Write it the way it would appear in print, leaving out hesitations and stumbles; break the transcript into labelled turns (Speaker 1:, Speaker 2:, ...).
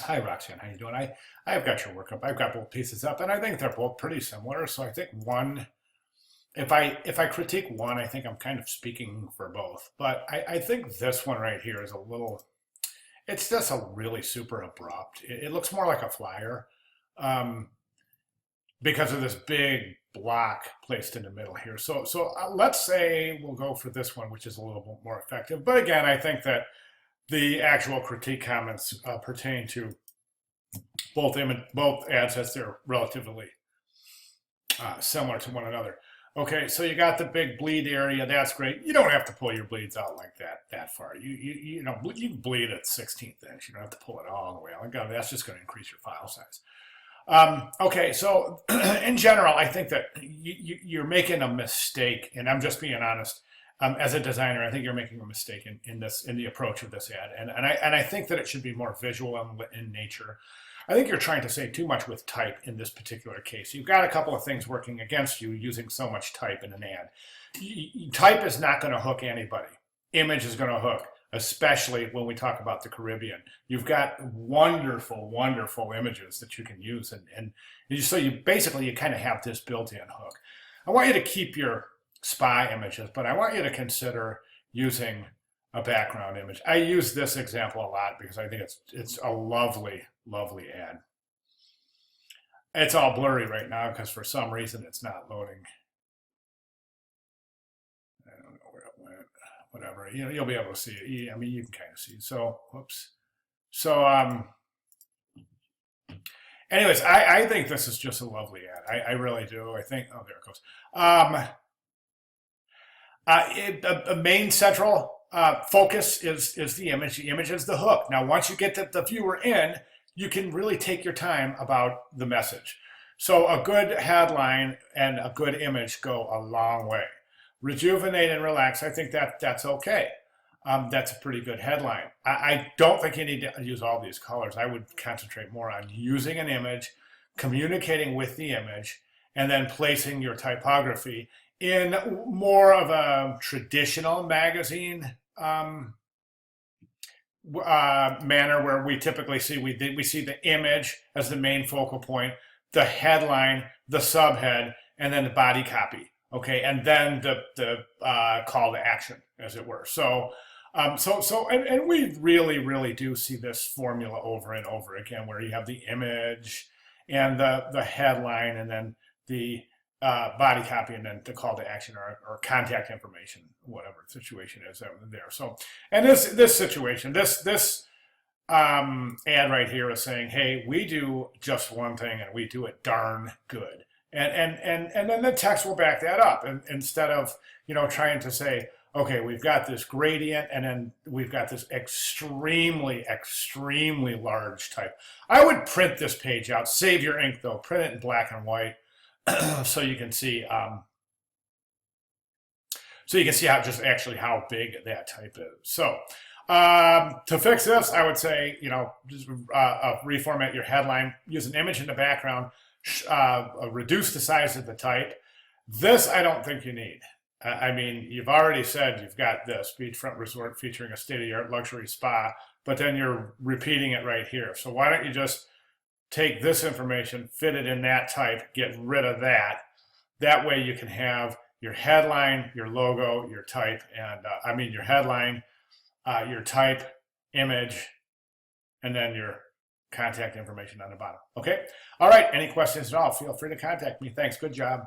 Speaker 1: Hi, Roxanne. How you doing? I've got your work up. I've got both pieces up, and I think they're both pretty similar. So I think one, if I critique one, I think I'm kind of speaking for both. But I think this one right here is a little. It's just a really super abrupt. It looks more like a flyer, um, because of this big block placed in the middle here. So let's say we'll go for this one, which is a little bit more effective. But again, I think that the actual critique comments pertain to both ad sets. They're relatively similar to one another. Okay, so you got the big bleed area. That's great. You don't have to pull your bleeds out like that far. You can bleed at 16th inch. You don't have to pull it all the way out. That's just going to increase your file size. Okay, so in general, I think that you're making a mistake, and I'm just being honest. As a designer, I think you're making a mistake in the approach of this ad, and I think that it should be more visual in nature. I think you're trying to say too much with type in this particular case. You've got a couple of things working against you using so much type in an ad. Type is not going to hook anybody. Image is going to hook, especially when we talk about the Caribbean. You've got wonderful, wonderful images that you can use, so you basically you kind of have this built-in hook. I want you to keep your SPA images, but I want you to consider using a background image. I use this example a lot because I think it's a lovely, lovely ad. It's all blurry right now because for some reason it's not loading. I don't know where it went. Whatever. You'll be able to see it. I mean, you can kind of see. So, whoops. So, anyways, I think this is just a lovely ad. I really do. I think. Oh, there it goes. The main central focus is the image. The image is the hook. Now, once you get the viewer in, you can really take your time about the message. So a good headline and a good image go a long way. Rejuvenate and relax, I think that's okay. That's a pretty good headline. I don't think you need to use all these colors. I would concentrate more on using an image, communicating with the image, and then placing your typography in more of a traditional magazine manner, where we typically see we see the image as the main focal point, the headline, the subhead, and then the body copy. Okay, and then the call to action, as it were. And we really do see this formula over and over again, where you have the image and the headline, and then the body copy, and then the call to action or contact information, whatever the situation is there. So, and this situation, this ad right here is saying, hey, we do just one thing and we do it darn good. And then the text will back that up. And instead of, trying to say, okay, we've got this gradient and then we've got this extremely, extremely large type. I would print this page out, save your ink though, print it in black and white so you can see how big that type is. So to fix this, I would say, just reformat your headline, use an image in the background, reduce the size of the type. This I don't think you need. I mean, you've already said you've got this beachfront resort featuring a state-of-the-art luxury spa, but then you're repeating it right here. So why don't you just take this information, fit it in that type, get rid of that. That way you can have your headline, your logo, your type, and your headline, your type, image, and then your contact information on the bottom. Okay? All right. Any questions at all, feel free to contact me. Thanks. Good job.